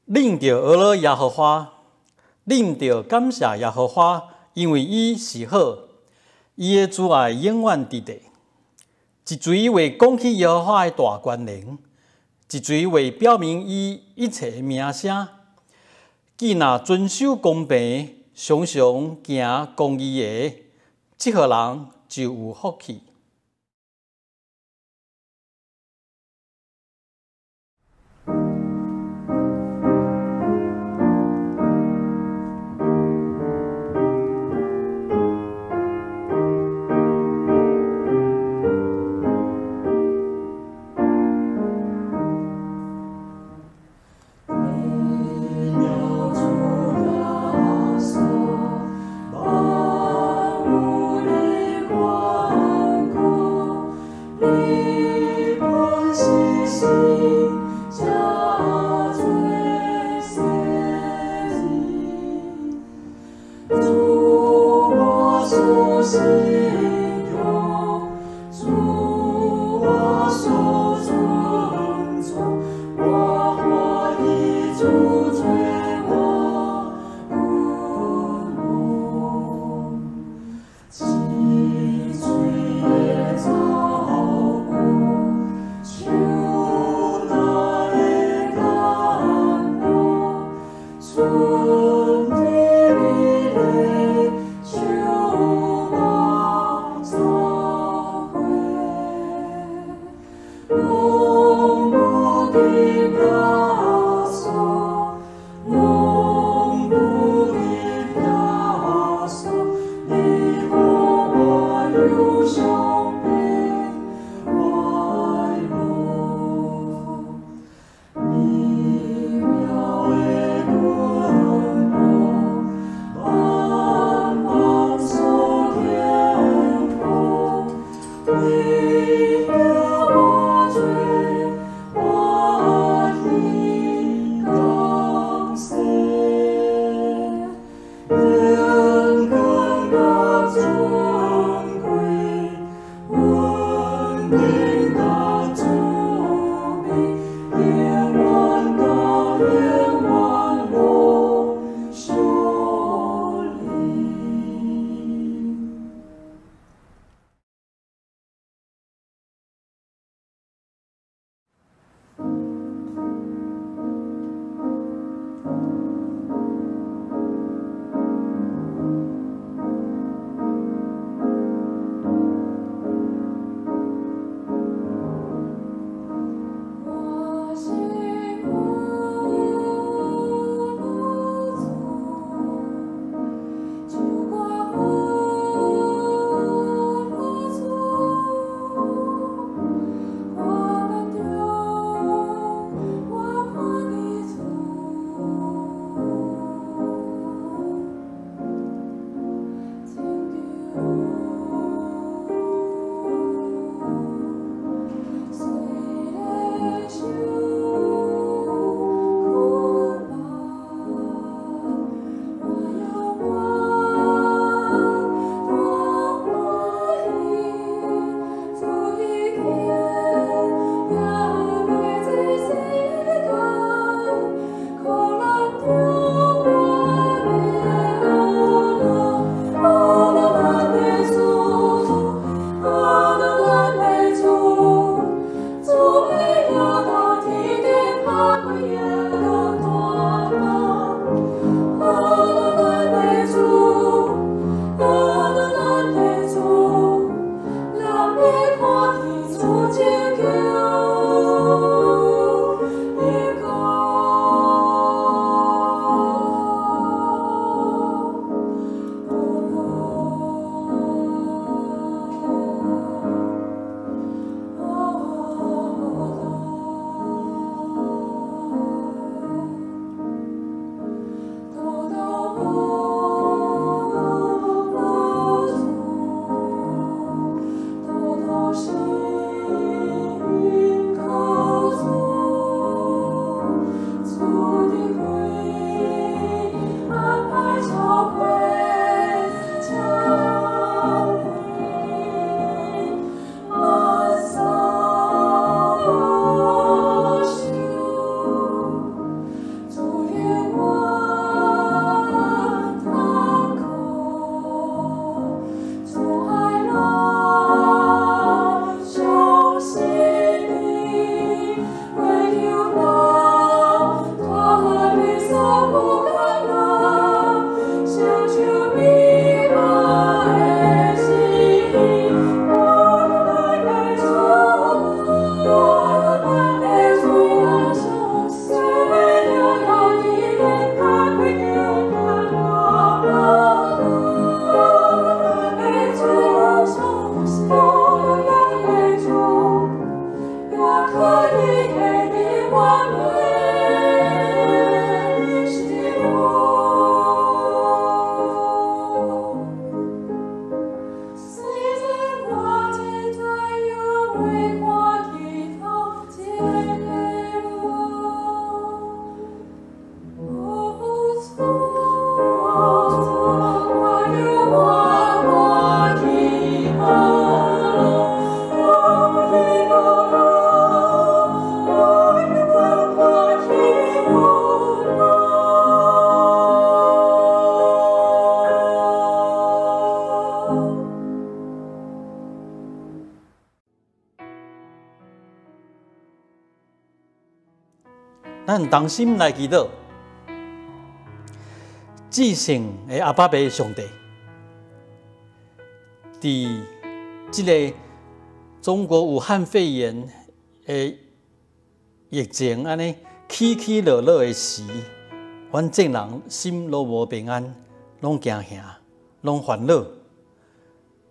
恁着俄勒耶和华，恁着感谢耶和华，因为伊是好，伊的慈爱永远伫地。一嘴为讲起耶和华的大权能，一嘴为表明伊一切的名声。既若遵守公平，常常行公义的，这号人就有福气。万物的光。咱同心来祈祷，至圣的阿爸爸上帝，伫即个中国武汉肺炎的疫情安尼起起落落的时，阮众人心拢无平安，拢惊吓，拢烦恼。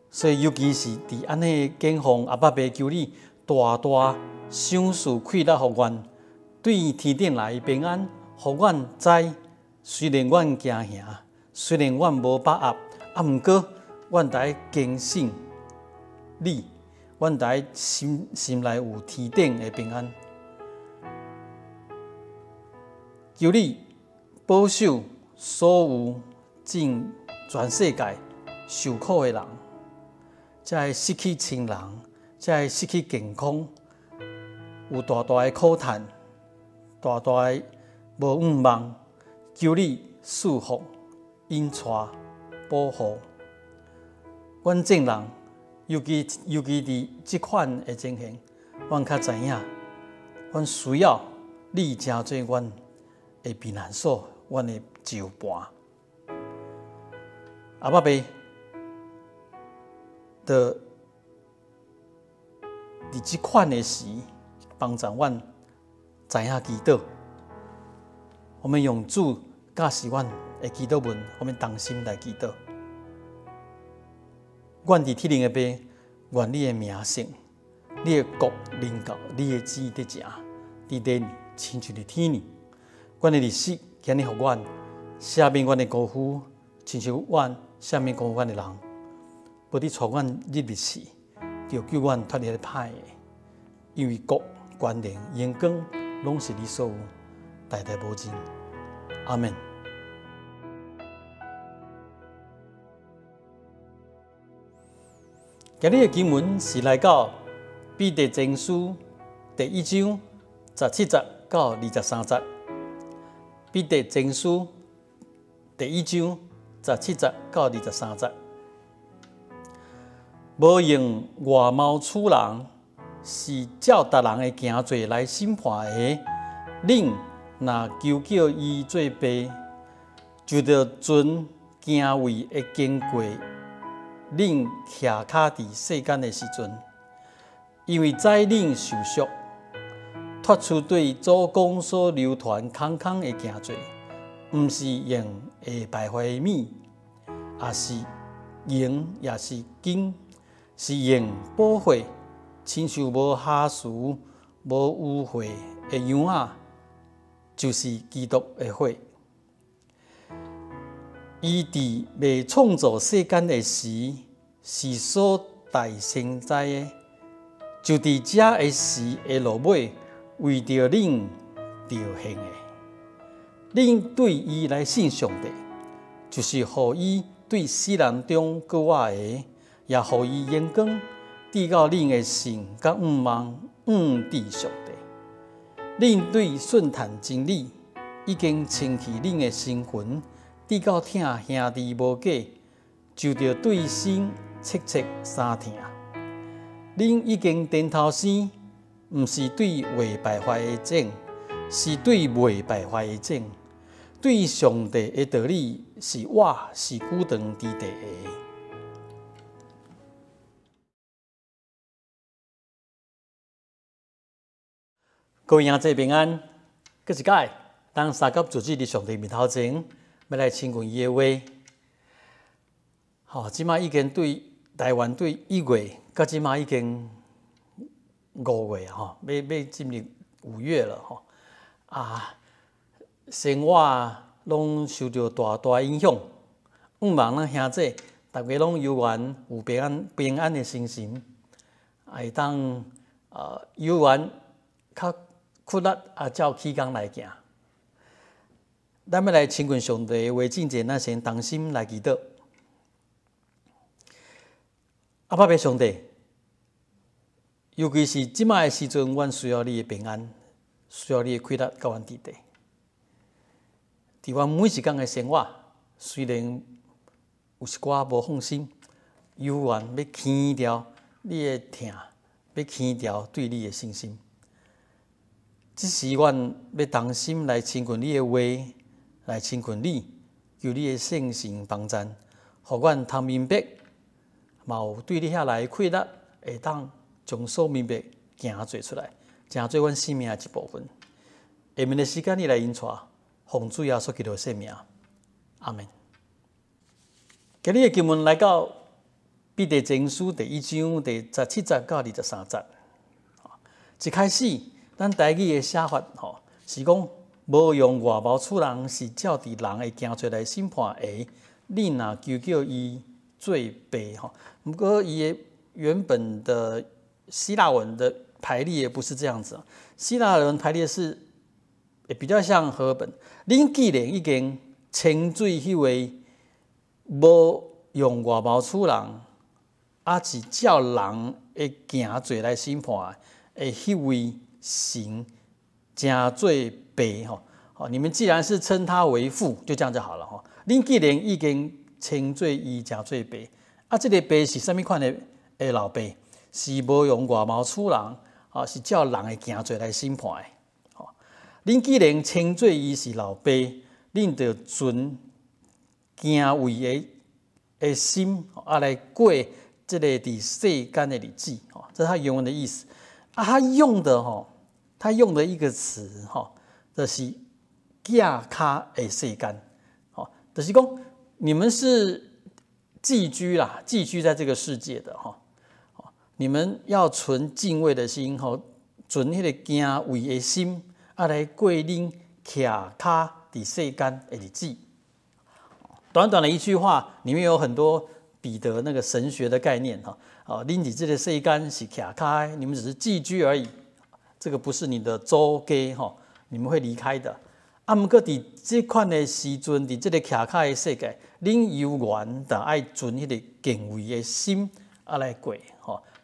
所以，尤其是伫安尼警方阿爸爸求你大大赏赐快乐互阮，对天顶来平安，互阮知。虽然阮惊吓，虽然阮无把握，毋过阮得坚信你，阮得心内有天顶的平安。求你保守所有全世界受苦的人，才会失去亲人，才会失去健康，有大大的苦叹，大大的无盼望。求你赐福、引带、保护，阮众人，尤其伫即款的情形，阮较知影，阮需要你成做阮的避难所，阮的筹伴。阿爸爸，伫即款的时，帮助阮知影祈祷。我们用主教示阮的祈祷文，我们同心来祈祷。愿伫天灵的爸，愿你的名圣，你的国临到，你的旨意得成，伫地亲像伫天里。阮的历史今日互阮赦免阮的辜负，亲像阮赦免辜负阮的人，无你带阮入历史，就救阮脱离了歹的。因为国、权力、荣光，拢是你所有，代代无尽。阿门。今日的经文是来到彼得前书第1章17节到23节。彼得前书第1章17节到23节。无用外貌处人，是照逐人的行罪来审判的。恁若求叫伊做爸，就着存敬畏的经过恁徛卡伫世间的时阵，因为在恁受赎，脱出对祖公所流传空空的行罪，毋是用会败坏的米，也是银，也是金，是用宝血，亲像无瑕疵、无污秽的羊仔。就是基督的血，伊伫未创造世间的时，是所大先知的，就伫遮的时的落尾，为着恁着现的。恁对伊来信上帝，就是互伊对世人中各活的，也互伊荣光，递到恁的心甲盼望，伫上帝。恁对顺谈真理，已经清去恁的身魂，直到疼兄弟无假，就着对心切切相疼。恁已经点头生，毋是对未败坏的种，是对未败坏的种。对上帝的道理是活，是久长伫地的。各位兄弟平安，搁一摆，当三甲主旨伫上帝面头前，要来亲近伊的话。即马已经对台湾对1月，到即马已经5月要进入5月了生活拢受到大大影响。盼望咱兄弟大家拢有缘有平安的心情，会当有缘较屈力照起工来行。咱要来亲近上帝的话之前，咱先同心来祈祷。阿爸爸上帝，尤其是即摆的时阵，阮需要你的平安，需要你的快乐，甲阮伫地。伫阮每一工的生活，虽然有一寡无放心，有缘要牵掉你的疼，要牵掉对你的信心。即时阮要同心来亲近你的话，来亲近你，求你的圣神帮赞，互阮通明白，嘛有对你遐来的快乐，会当将所明白行做出来，成做阮生命的一部分。下面的时间你来引带，奉主耶稣基督的圣名，阿门。今日的经文来到彼得前书第1章第17节到23节。一开始，咱台语的写法是讲，无用外貌处人，是照伫人的行罪来审判的。你若求叫伊做白不过伊的原本的希腊文的排列也不是这样子。希腊文排列是也比较像和本。恁既然已经称水迄位无用外貌处人，是照人的行罪来审判的迄位神，真做白你们既然是称他为父，就这样就好了恁既然已经称做伊真做白，这个白是什么款的老白？是无用外貌处人是照人的行罪来审判的。恁既然称做伊是老爸，恁就存敬畏的心来过这个伫世间的日子这是他原文的意思他用的一个词就是架卡的世间就是讲你们是寄居在这个世界的你们要存敬畏的心存迄个敬畏的心来过恁徛卡伫世间的日子。短短的一句话，里面有很多彼得那个神学的概念恁伫这个世间是徛卡，你们只是寄居而已，这个不是你的祖家你们会离开的。不过伫这款的时阵，伫这个徛卡的世界，恁犹原但爱存迄个敬畏的心来过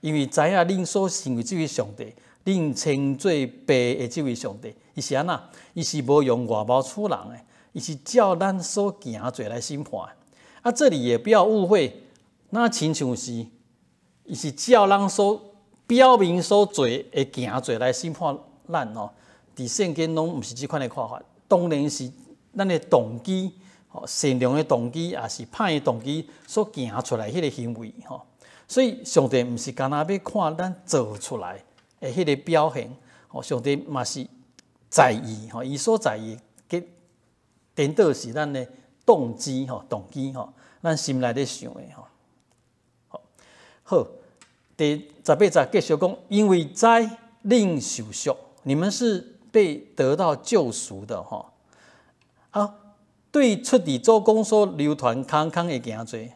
因为知影恁所信的这位上帝。恁称做爸的这位上帝，伊是安那？伊是无用外貌处人的，伊是照咱所行罪来审判的。这里也不要误会，那亲像是，伊是照咱所表明所做的行罪来审判咱伫圣经拢毋是这款的看法，当然是咱的动机，善良的动机，也是歹的动机所行出来迄个行为所以上帝毋是干那要看咱做出来。迄个表现，上帝嘛是在意，伊所在意嘅颠倒是咱的动机，咱心内咧想的好，第18节继续讲，因为知恁受赎，你们是被得到救赎的对出伫做工所流传康康的行罪，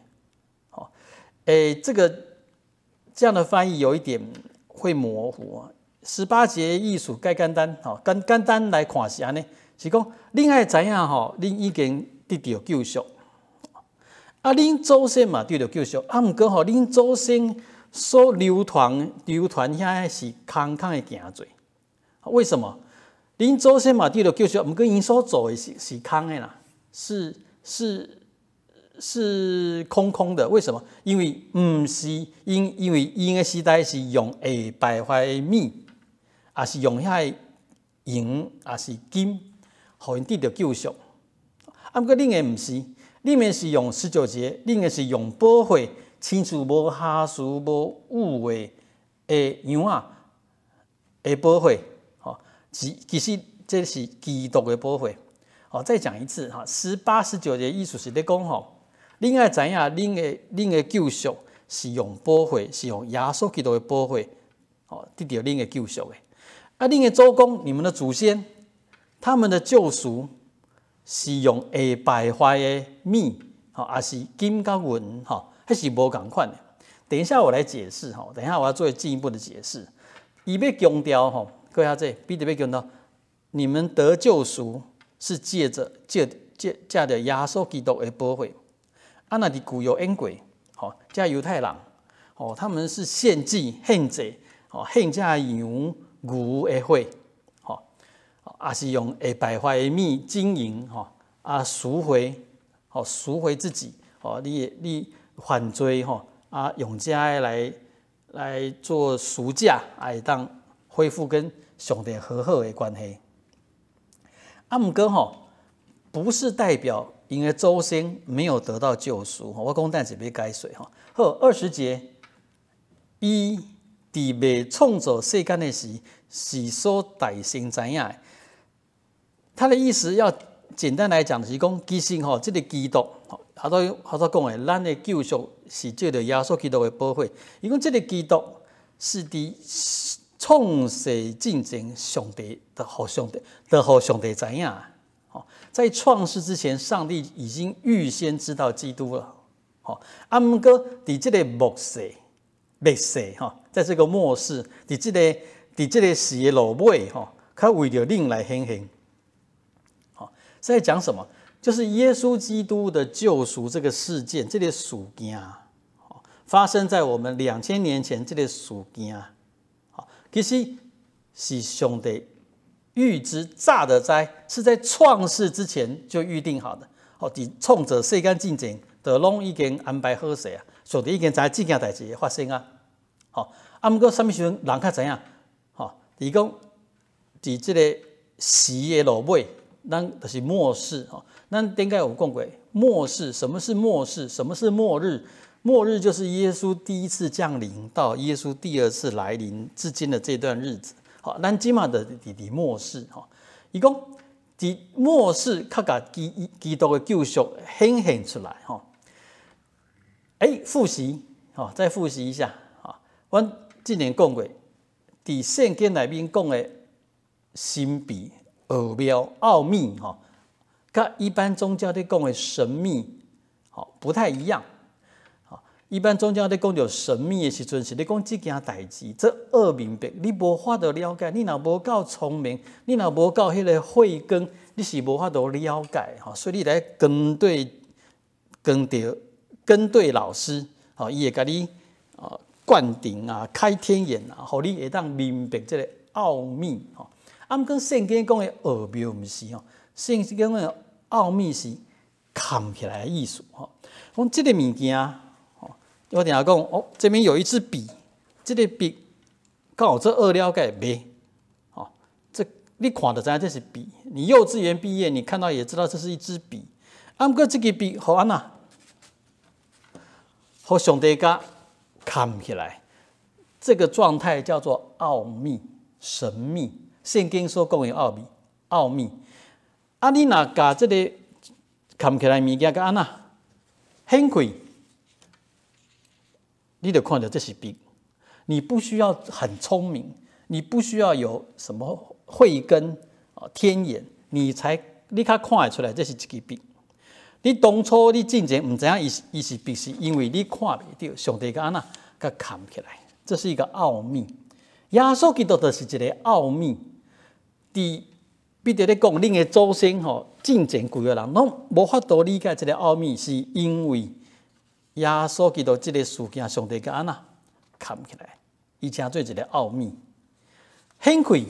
这样的翻译有一点。会模糊18节意思介简单简单来看是安尼，是讲恁爱知影恁已经得到救赎恁祖先嘛得到救赎不过恁祖先所流传遐是空空的行罪，为什么？恁祖先嘛得到救赎，不过因所做的是空的啦，是空空的，为什么？因为不是因为因的时代是用会败坏的米，也是用遐银，也是金，互因得到救赎。不过恁的不是，恁的是用19节，恁的是用宝血，亲像无瑕疵、无污秽的羊的宝血，其实这是基督的宝血。再讲一次18、19节意思是咧讲恁爱知影，恁的救赎是用宝血，是用耶稣基督的宝血，得到恁的救赎的。恁的祖公，你们的祖先，他们的救赎是用会败坏的米，也是金甲银，迄是无同款的。等一下我来解释，等一下我要做进一步的解释。伊要强调，各位这彼得要强调，你们得救赎是借着耶稣基督的宝血。那伫旧约演过，这犹太人，他们是献祭、献祭，献这羊、牛的血，也是用会败坏的米、金银，赎回自己，你犯罪，用这来做赎价，当恢复跟上帝和好的关系。不过不是代表因为祖先没有得到救赎。我讲但是要解说。好，20节，伊伫未创造世间的时，是所大先知影的。他的意思要简单来讲，就是讲其实这个基督，好多讲的，咱的救赎是借着耶稣基督的宝血。伊讲这个基督是伫创世之前，上帝的互上帝知影。在创世之前，上帝已经预先知道基督了。不过伫这个末世，在这个末世，伫这个时的落尾，他为了令来显现。在讲什么？就是耶稣基督的救赎这个事件，这个事件，发生在我们2000年前。这个事件，其实是上帝预知早就知，是在创世之前就预定好的。伫创造世间之前，就拢已经安排好势啊。上帝已经知这件代志会发生啊。不过什么时阵人较知影？就是讲伫这个时的落尾。咱就是末世。咱顶个有讲过末世，什么是末世？什么是末日？末日就是耶稣第一次降临到耶稣第二次来临之间的这段日子。咱今嘛的伫末世。伊讲伫末世，较甲基督的救赎显现出来。复习，再复习一下。阮之前讲过，伫圣经内面讲的神秘、奥妙、奥秘，跟一般宗教在讲的神秘，不太一样。一般宗教在讲到神秘的时阵，是咧讲这件代志，这恶明白，你无法度了解。你若无够聪明，你若无够迄个慧根，你是无法度了解。所以你来跟对老师，伊会甲你灌顶啊、开天眼啊，互你会当明白这个奥秘。不过圣经讲的奥妙不是。圣经讲的奥秘是藏起来的意思。讲这个物件，我等下讲这边有一支笔，这个笔刚好这二了解没？这你看就知道这是笔。你幼稚园毕业，你看到也知道这是一支笔。不过这个笔互安那，互上帝甲藏起来，这个状态叫做奥秘、神秘。圣经所讲的奥秘。你若甲这个藏起来物件，甲安那显开，你就看到这是笔。你不需要很聪明，你不需要有什么慧根、天眼，你较看得出来这是一支笔。你当初你进前唔知影伊是笔，是因为你看袂到，上帝甲安那甲藏起来，这是一个奥秘。耶稣基督就是一个奥秘。彼得咧讲，恁的祖先进前几个人拢无法度理解这个奥秘，是因为耶稣基督这个事件，上帝甲安那藏起来，伊称做一个奥秘。显开，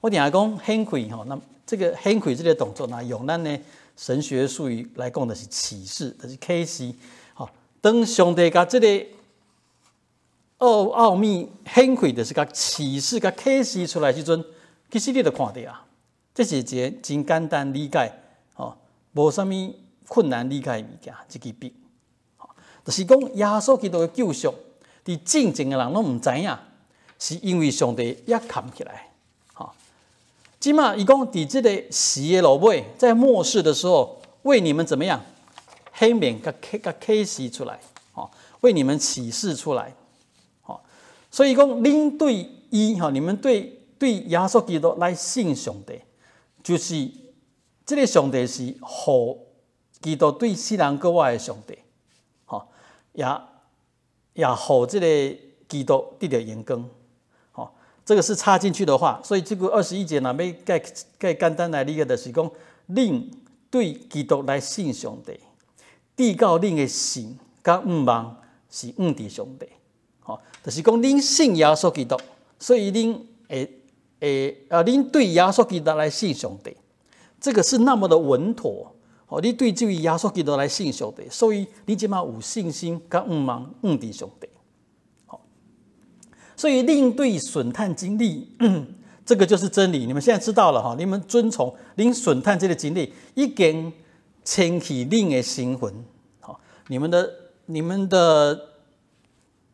我定下讲显开那这个显开这个动作，那用咱的神学术语来讲，就是启示，就是启示。当上帝甲这个奥秘显开，就是甲启示、甲启示出来时阵。其实你就看到啊，这是一个真简单理解，无啥物困难理解的物件，一支笔，就是讲耶稣基督的救赎，伫进前的人拢唔知影，是因为上帝也藏起来。即嘛，伊讲伫这个时的落尾，在末世的时候，为你们怎么样显明、甲启示出来，为你们启示出来。所以讲，恁对伊，你们对耶稣基督来信上帝，就是这个上帝是互基督对世人国外的上帝，也互这个基督得到荣光。这个是插进去的话，所以这个21节若要介简单来理解，就是讲，恁对基督来信上帝，递到恁的信甲愿望是伫上帝，就是讲恁信耶稣基督，所以恁恁对耶稣基督来信上帝，这个是那么的稳妥。你对这位耶稣基督来信上帝，所以你即马有信心甲愿望伫上帝。所以令对损探经历，这个就是真理。你们现在知道了哈，你们遵从令损探这个经历，已经清起令的心魂，好，你们的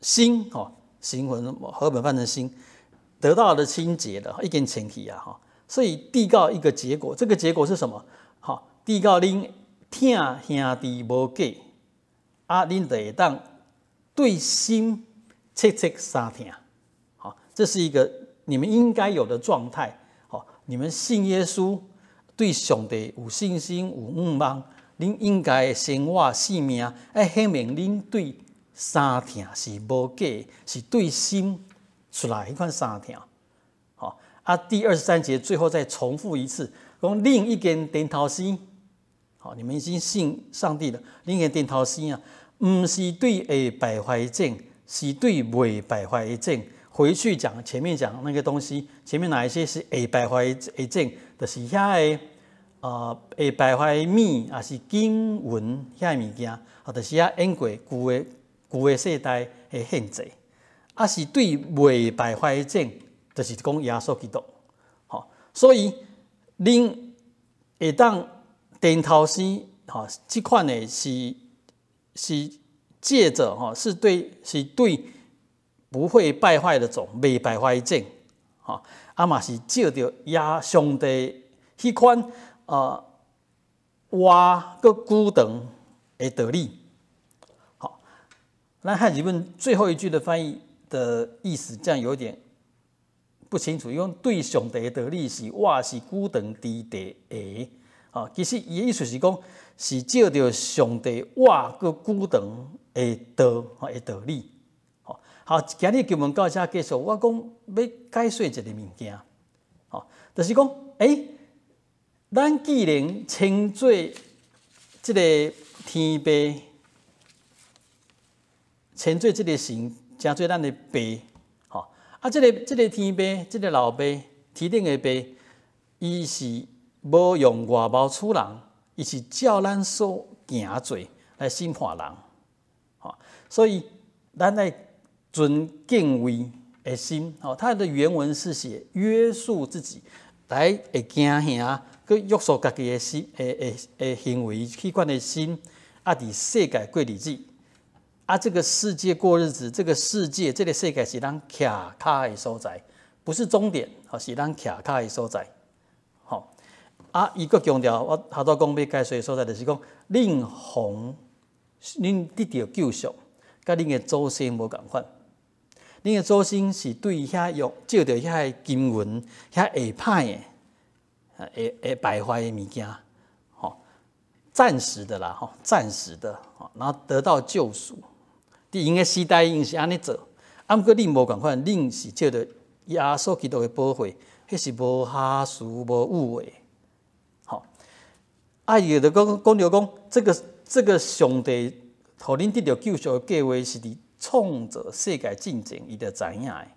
心哈，心魂和本翻成心，得到了清洁了，已经清起啊哈。所以递告一个结果，这个结果是什么？好，递告恁疼兄弟无假，啊，恁就会当对心切切相疼。好，这是一个你们应该有的状态。好，你们信耶稣，对上帝有信心、有盼望，恁应该生活性命，要显明恁对相疼是无假，是对心出来迄款相疼。好，啊，第23节最后再重复一次，讲另一间颠头生。好，你们已经信上帝了，另一间颠头生啊，不是对会败坏的种，是对未败坏的种。回去讲前面讲那个东西，前面哪一些是会败坏的种，就是遐个会败坏的米，也是金银遐物件，或者是遐演过旧的世代的献祭，啊是对未败坏的种，就是讲耶稣基督。好，所以恁会当颠头生，哈，这款的是借着哈，是对不会败坏的种，未败坏的种，哈，啊嘛是借着上帝迄款活个久长的道理。好，咱汉语文最后一句的翻译的意思，这样有点不清楚，因为对上帝的道理是活是久长之地的。啊，其实伊的意思是讲，是照着上帝活个久长的道理。好，今日经文到这结束，我讲要解说一个物件，好，就是讲，咱既然称作这个天父，称作这个神，称作咱的父，好，啊，这个天父，这个老爸，天顶的爸，伊是无用外貌处人，伊是照咱所行做来审判人，好，所以咱来尊敬畏的心，好，它的原文是写约束自己，来会惊吓，去约束家己的心，行为器官的心，啊，伫世界过日子，啊，这个世界过日子，这个世界，这个世界是咱徛脚的所在，不是终点，是咱徛脚的所在，好，啊，伊佫强调，我头拄讲要解说的所在，就是讲，恁得到救赎，甲恁的祖先无共款。恁的祖先是对遐照着遐金银、遐会歹的、会败坏的物件，吼，暂时的啦，吼，暂时的，然后得到救赎。伫因的时代，因是安尼做，啊，毋过恁无共款，恁是照着耶稣基督的保护，迄是无瑕疵、无误的，吼。啊，伊就讲着讲，这个上帝互恁得到救赎的计划是伫创造世界进前，伊就知影的。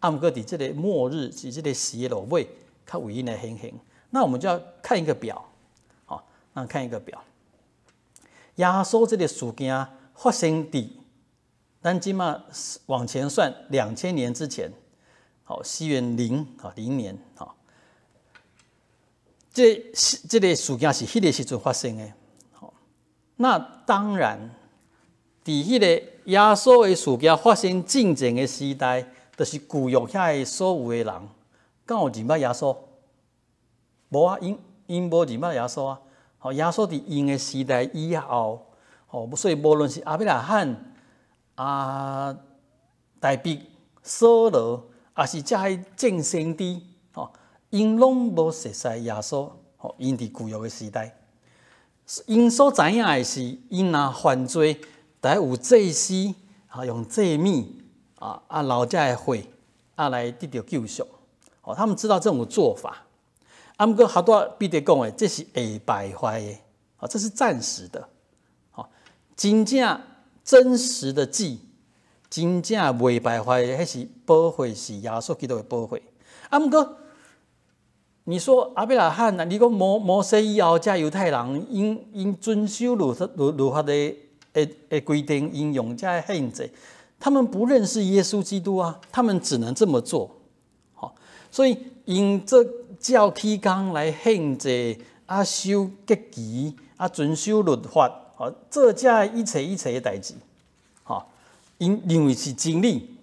啊，毋过伫即个末日，是即个时的落尾，较为因来显现。那我们就要看一个表，好，那看一个表。耶稣这个事件发生伫咱即马往前算2000年之前，好，西元0年，好，这个事件是迄个时阵发生的，好，那当然。伫迄个耶稣的事件发生进前的时代，就是旧约遐个所有的人，敢有认捌耶稣？无啊，因无认捌耶稣啊。吼，耶稣伫因的时代以后，吼，所以无论是亚伯拉罕、大卫、扫罗，也是遮个正先知，吼，因拢无熟悉耶稣。吼，因伫旧约的时代，因所知影的是，因若犯罪。来有祭司用祭物留遮的血来得到救赎，他们知道这种做法。啊，毋过好多彼得讲的，这是会败坏的，这是暂时的。真正真实的祭，真正未败坏的，迄是保护，是耶稣基督的保护。啊，毋过你说亚伯拉罕啊，你讲摩西以后，遮犹太人因遵守律法的。规定应用遮献祭，他们不认识耶稣基督啊，他们只能这么做。好，所以用这教期工来限制啊，守节期啊，遵守律法，好，这才一切的代志。好，因认为是真理。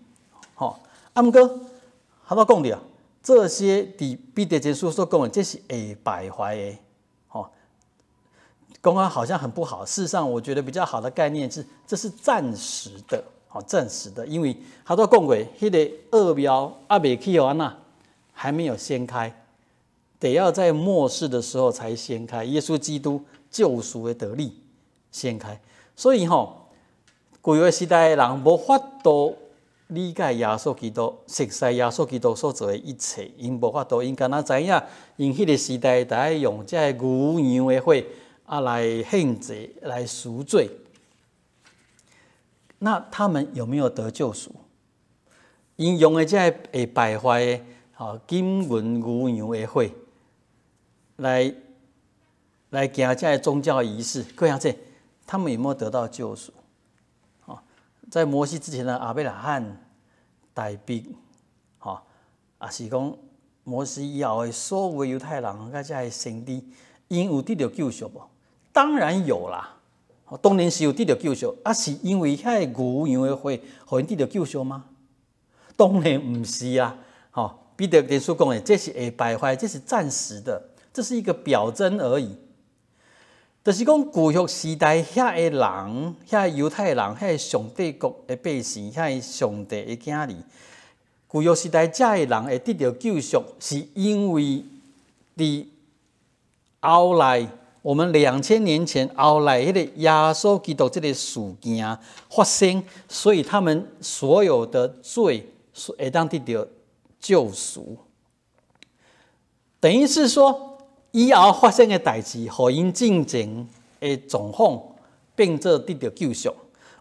好，啊，不过他都讲了，这些伫彼得前书所讲的，这是会败坏的。好，讲啊好像很不好，事实上我觉得比较好的概念是，这是暂时的。好，暂时的，因为他都讲过，迄个恶苗还未起完呐，还没有掀开，得要在末世的时候才掀开。耶稣基督救赎的得力掀开，所以旧约时代的人无法度理解耶稣基督、熟悉耶稣基督所做的一切，因无法度，因敢若知影，因迄个时代大家用这牛羊的火来献祭、来赎罪。那他们有没有得救赎？因用的这会败坏的金银牛羊的火，来行这宗教仪式，各样这，他们有没有得到救赎？在摩西之前的亚伯拉罕、大卫，也是讲摩西以后的所有犹太人，甲这先知，因有得到救赎无？当然有啦。当然是有得到救赎，是因为遐牛羊的火，互因得到救赎吗？当然不是啊！彼得前书讲的，这是会败坏，这是暂时的，这是一个表征而已。就是讲旧约时代遐个人，遐犹太人，遐上帝国的百姓，遐上帝的囝儿，旧约时代遮个人会得到救赎，是因为伫后来。我们2000年前后来迄个耶稣基督这个事件发生，所以他们所有的罪会当得到救赎。等于是说，以后发生的代志，互因进前的状况变做得到救赎，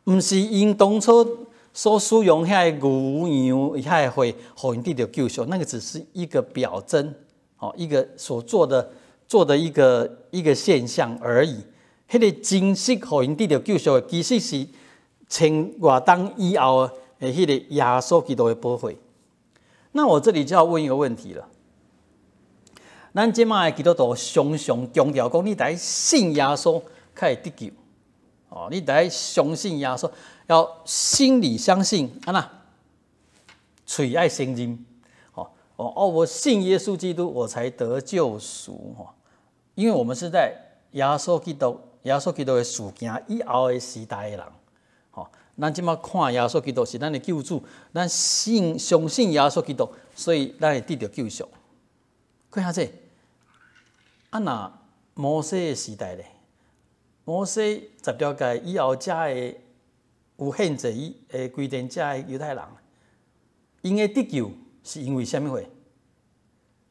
不是因当初所使用遐牛羊遐火，互因得到救赎，那个只是一个表征，一个所做的一个现象而已。迄个真实互因得到救赎的，其实是千外当以后的迄个耶稣基督的保惠。那我这里就要问一个问题了：咱即卖的基督徒常常强调讲，你得信耶稣才会得救。你得相信耶稣，要心里相信，嘴爱承认。我信耶稣基督，我才得救赎。因为我们是在耶稣基督的事件以后的时代的人，咱即马看耶稣基督是咱的救主，咱相信耶稣基督，所以咱会得到救赎。看下这，那摩西的时代咧，摩西10条诫以后，遮的有限制的规定，遮的犹太人，因的得救是因为什么货？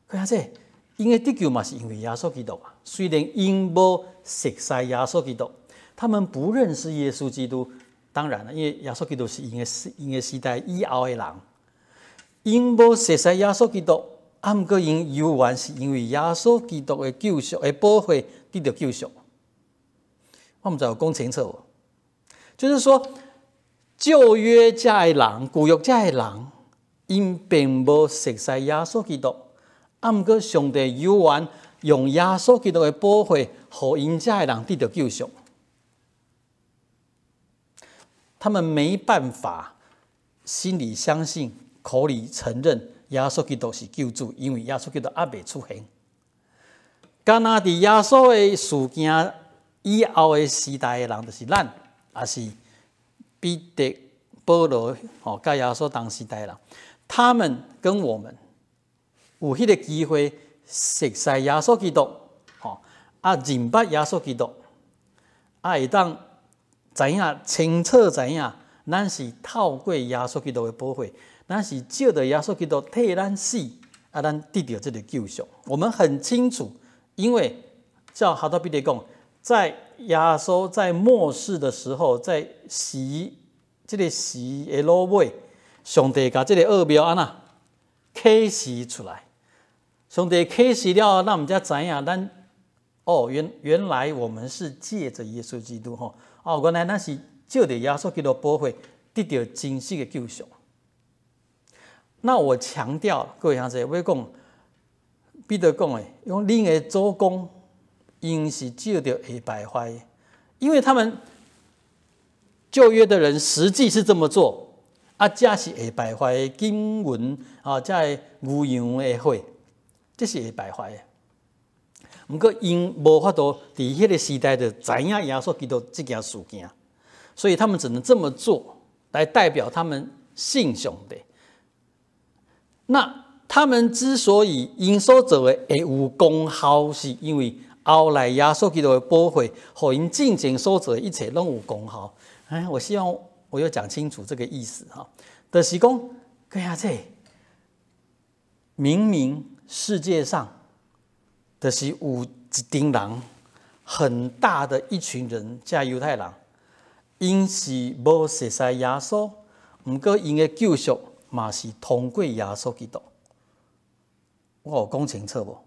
看下这。因的得救嘛，是因为耶稣基督啊。虽然因无熟悉耶稣基督，他们不认识耶稣基督。当然了，因为耶稣基督是因的时代以后的人，因无熟悉耶稣基督，不过因犹原是因为耶稣基督的救赎的保惠得到救赎。我们知道讲清楚，就是说旧约遮的人、旧约遮的人，因并无熟悉耶稣基督。不过，上帝犹原用耶稣基督的保惠，互因遮的人得到救赎。他们没办法心里相信、口里承认耶稣基督是救主，因为耶稣基督还未出现。敢若伫耶稣的事件以后的时代的人，就是咱，也是彼得、保罗甲耶稣同时代的人，他们跟我们。有迄个机会熟悉耶稣基督，认捌耶稣基督，会当知影清楚知影，咱是透过耶稣基督的保惠，咱是借着耶稣基督替咱死，咱得到这个救赎。我们很清楚，因为照哈多彼得讲，在耶稣在末世的时候，在这个洗的路尾，上帝把这个恶苗启示出来。上帝启示了，咱毋才知影，咱原来我们是借着耶稣基督原来咱是借着耶稣基督保惠得到真实的救赎。那我强调，各位兄弟，我讲彼得讲的，用恁的祖公，因是照着会败坏的，因为他们旧约的人实际是这么做，这是会败坏的经文这是牛羊的血，这是会败坏的。不过因无法度在迄个时代就知影耶稣基督这件事件，所以他们只能这么做来代表他们信上帝。那他们之所以因所做的会有功效，是因为后来耶稣基督的宝血，互因进前所做的一切拢有功效。我希望我有讲清楚这个意思哈，就是讲，各位姐，明明世界上就是有一群人，很大的一群人，即犹太人，因是无熟悉耶稣，不过因的救赎嘛是通过耶稣基督。我有讲清楚无？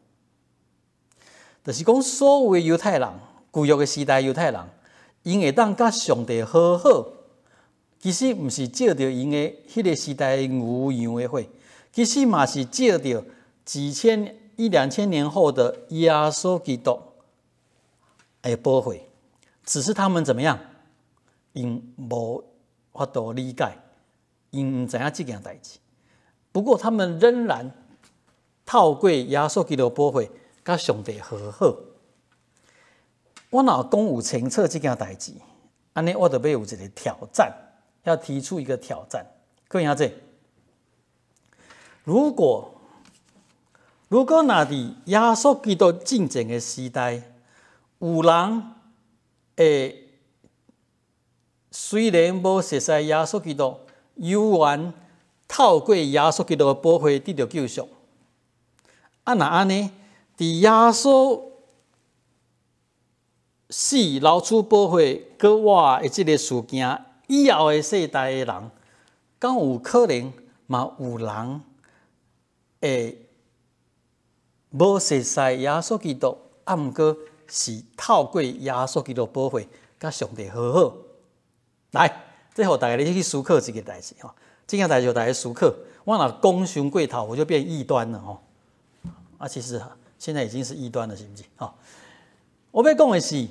就是讲，所有的犹太人，旧约的时代犹太人，因会当甲上帝和好，其实毋是照着因的迄个时代牛羊的血，其实嘛是照着2000年后的耶稣基督的宝血，只是他们怎么样？因无法度理解，因毋知影这件代志。不过他们仍然透过耶稣基督的宝血，甲上帝和好。我若讲有清楚这件代志，安尼我就要有一个挑战，要提出一个挑战。各位兄弟，如果若伫耶稣基督进前的时代，有人会虽然无熟悉耶稣基督，犹原透过耶稣基督的宝血得到救赎，若安尼，伫耶稣死流出宝血搁活的这个事件以后的世代的人，敢有可能嘛有人会无熟悉耶稣基督，毋过是透过耶稣基督宝血，甲上帝和好。来，这互大家去思考这个代志吼，这件代志大家思考。我若讲伤过头，我就变异端了吼。其实现在已经是异端了，是不是？我要讲的是，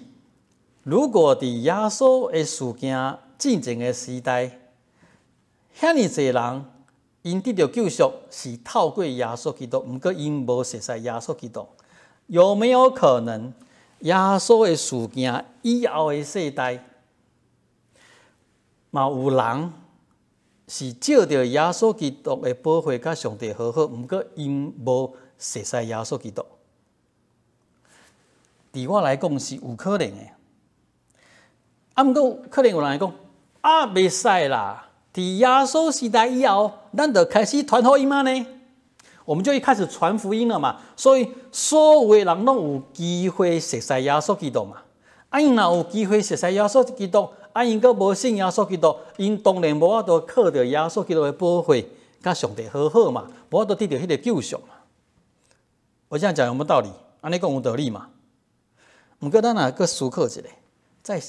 如果伫耶稣的事件进前的时代，遐尼侪人因得到救赎是透过耶稣基督，不过因无熟悉耶稣基督，有没有可能耶稣的事件以后的世代，嘛有人是照着耶稣基督的宝血甲上帝和好，不过因无熟悉耶稣基督？伫我来讲是有可能的。不过可能有人来讲，袂使啦。伫耶稣时代以后，咱就开始传福音嘛呢？我们就一开始传福音了嘛，所以所有的人拢有机会熟悉耶稣基督嘛。因若有机会熟悉耶稣基督，因阁无信耶稣基督，因当然无法度靠着耶稣基督的宝血，甲上帝和好嘛，无法度得到迄个救赎嘛。我这样讲有没有道理？安尼讲有道理嘛？不过咱个思考一下，在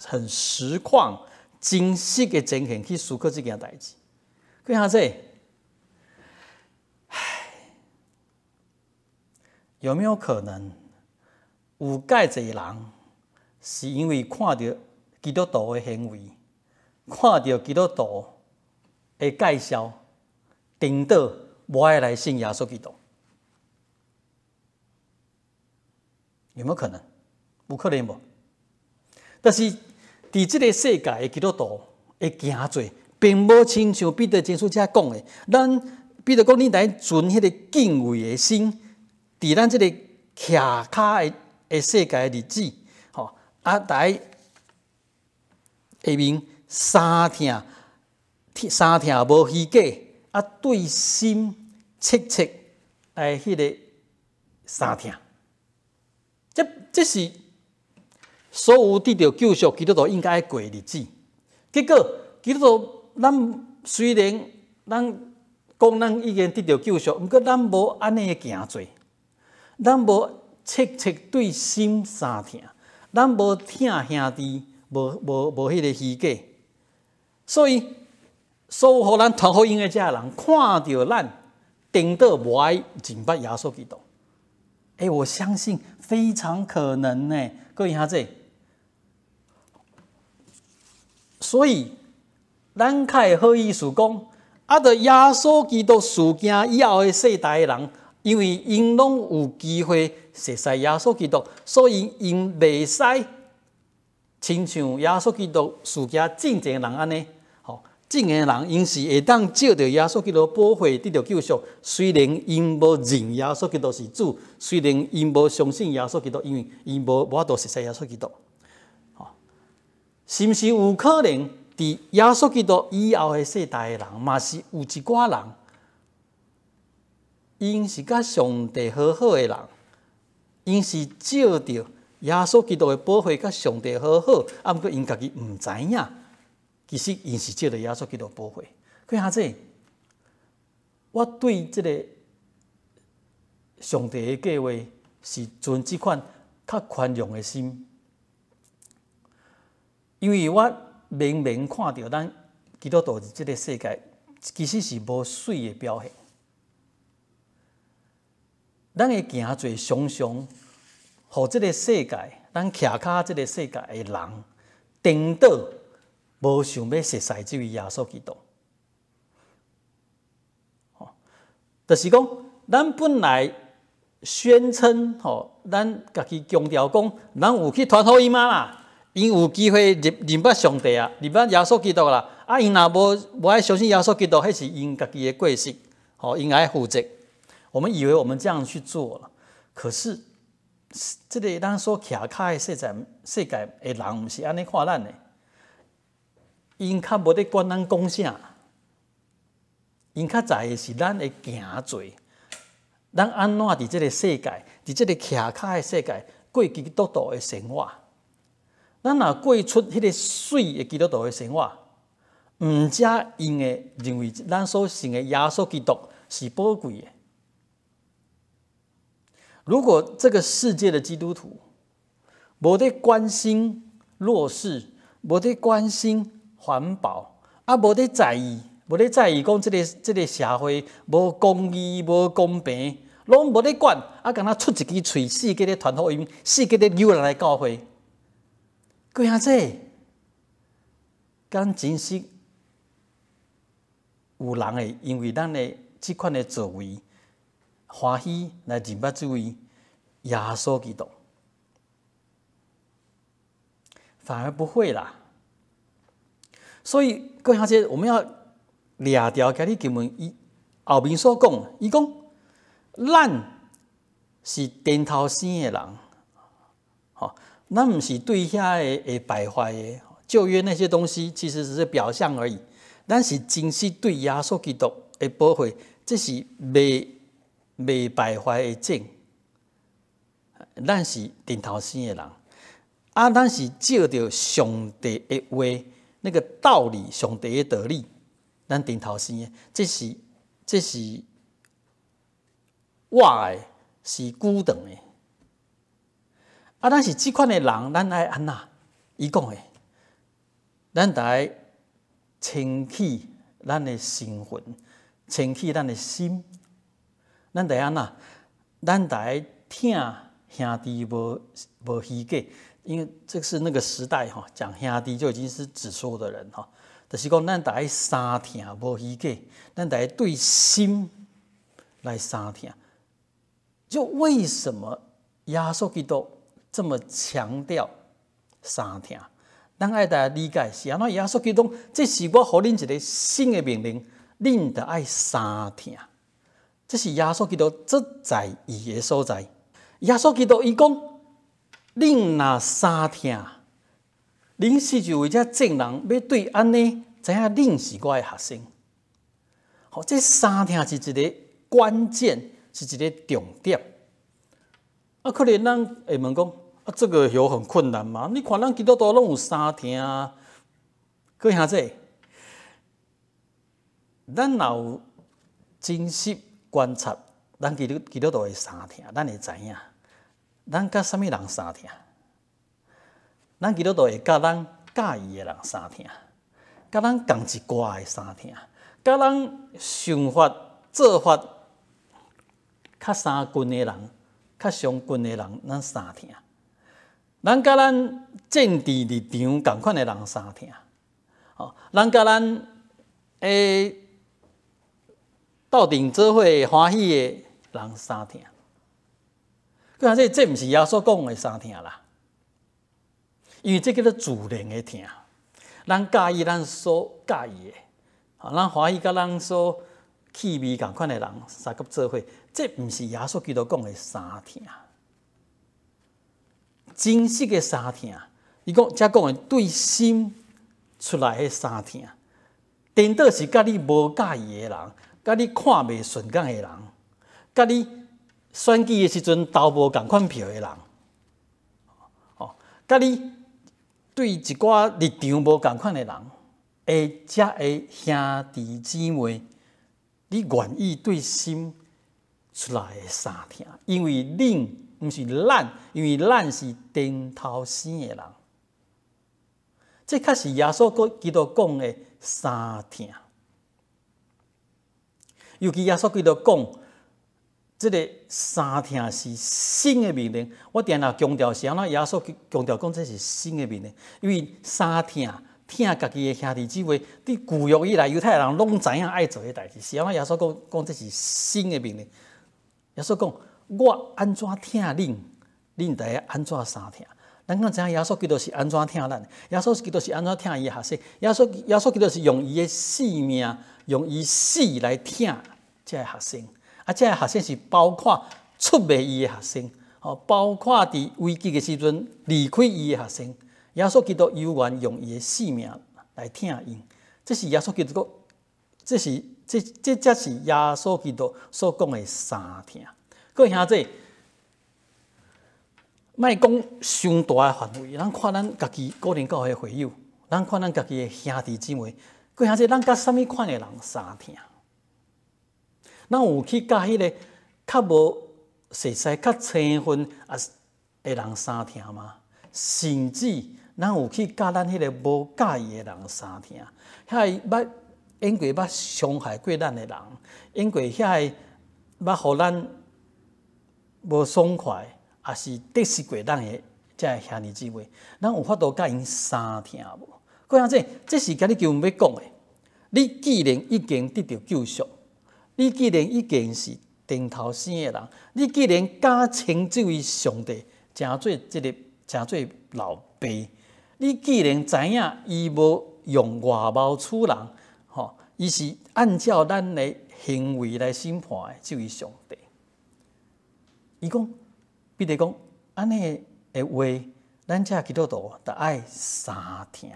很实况、真实的情形去思考这件代志。各位兄弟，有没有可能有介侪人是因为看到基督徒的行为，看到基督徒的介绍，颠倒无爱来信耶稣基督？有没有可能？有可能无？但是伫这个世界的基督徒的行做，并无亲像彼得前书遮讲的，咱彼得讲你来存迄个敬畏的心，伫咱这个徛卡的世界的日子，来下面三听无虚假，对心切切来迄个三听。这是所有得到救赎基督徒应该过的日子。结果基督徒，咱虽然咱讲咱已经得到救赎，不过咱无安尼的行做，咱无切切对心三听，咱无听兄弟，无迄个虚假，所以，所有互咱传福音的这人，看到咱顶到无爱认捌耶稣基督，我相信非常可能呢。各位兄弟，所以咱较会好意思讲，着耶稣基督事件以后的世代的人，因为因拢有机会熟悉耶稣基督，所以因袂使亲像耶稣基督事件进前人安尼。进前人因是会当借着耶稣基督保护得到救赎，虽然因无认耶稣基督是主，虽然因无相信耶稣基督，因为因无法度熟悉耶稣基督。是毋是有可能伫耶稣基督以后的世代的人，嘛是有一寡人，因是甲上帝和好的人，因是借着耶稣基督的保护甲上帝和好，毋过因家己毋知影。其实，因是借着耶稣基督保护。各位兄弟，我对这个上帝的计划是存这款较宽容的心，因为我明明看到咱基督徒这个世界其实是无水的表现。咱会行做常常，互这个世界，咱徛卡这个世界的人，颠倒。无想要熟悉这位耶稣基督，就是讲，咱本来宣称咱家己强调讲，咱有去传福音啦，因有机会认捌上帝啊，认捌耶稣基督啦。因若无爱相信耶稣基督，迄是因家己的过失，因爱负责。我们以为我们这样去做了，可是这个咱所徛卡的世界的人，毋是安尼看咱的。因较无咧管咱讲啥，因较在意是咱会行做，咱安怎伫即个世界，伫即个徛卡的世界过基督徒的生活。咱若过出迄个水的基督徒的生活，毋则因会认为咱所信的耶稣基督是宝贵的。如果这个世界的基督徒无咧关心弱势，无咧关心环保，无咧在意讲这个社会无公义、无公平，拢无咧管，敢若出一支喙，四界咧传福音，四界咧扭人来教会。各位兄弟，敢真实有人会因为咱的这款的作为，欢喜来认捌这位耶稣基督？反而不会啦。所以，各位兄弟，我们要掠掉今日经文伊后面所讲，伊讲咱是顶头生的人，咱毋是对遐个败坏的旧约那些东西，其实只是表象而已。咱是真实对耶稣基督的保护，这是未败坏的种。咱是顶头生的人，咱是照着上帝的话。那个道理，上帝的道理，咱顶头生的，这是活的，是久长的。咱是这款的人，咱爱安那？伊讲的，咱得清起咱的身份，清起咱的心，咱得安那？咱得听兄弟无虚假。因为这是那个时代讲兄弟就已经是指所有的人就是讲咱得相听无虚假，咱得对心来相听。就为什么耶稣基督这么强调相听？咱爱大家理解是安怎？耶稣基督这是我给恁一个新的命令，恁得爱相听。这是耶稣基督最在意的所在。耶稣基督伊讲。恁若相听，恁是就为遮证人要对安尼，知影恁是我的学生。这相听是一个关键，是一个重点。可能咱会问讲，这个有很困难吗？你看咱基督徒拢有相听啊。各位兄弟，咱若有真实观察，咱基督徒会相听，咱会知影。咱甲什么人相听？咱基督徒会甲咱介意的人相听，甲咱共一挂的三听，甲咱想法做法较相近的人，较相近的人，咱三听。咱甲咱政治立场共款的人三听，咱甲咱斗阵做伙欢喜的人三听。佢话这毋是耶稣讲的三听啦，因为这叫做自然的听。咱介意咱所介意的，咱欢喜甲咱所气味共款的人三个做伙，这毋是耶稣基督讲的三听。真实的三听，伊讲遮讲的对心出来的三听，颠倒是甲你无介意的人，甲你看袂顺眼的人，甲你选举的时阵投无共款票的人，甲你对一寡立场无共款的人，遮的兄弟姊妹，你愿意对心出来的三听，因为恁毋是咱，因为咱是顶头生的人。这确是耶稣基督讲的三听。尤其耶稣基督讲，这个三听是新的命令。我定定强调是安怎？耶稣强调讲这是新的命令，因为三听家己的兄弟姊妹，伫旧约以来犹太人拢知影爱做的代志，是安怎？耶稣讲这是新的命令。耶稣讲。我安怎听恁，恁就安怎三听。咱讲知影耶稣基督是安怎听咱？耶稣基督是安怎听伊的学生？耶稣基督是用伊的性命，用伊死来听这个学生。这个学生是包括出卖伊的学生，包括伫危机的时阵离开伊的学生。耶稣基督有愿用伊的性命来听因。这是耶稣基督，这才是耶稣基督所讲的三听。各位兄弟，莫讲上大的范围，咱看咱家己个人教会会友，咱看咱家己的兄弟姊妹，各位兄弟，咱甲什么款的人三听？咱有去甲迄个较无熟悉、较青分的人三听吗？甚至咱有去甲咱迄个无介意的人三听？遐个演过捌伤害过咱的人，演过遐个捌互咱无爽快，也是得失过咱的这兄弟姊妹，咱有法度甲因三听无？各位这是甲你求要讲的。你既然已经得到救赎，你既然已经是顶头生的人，你既然敢称这位上帝诚做老爸，你既然知影伊无用外貌处人，伊是按照咱的行为来审判的这位上帝。伊讲，彼得讲，安尼的话，咱这基督徒得爱三听，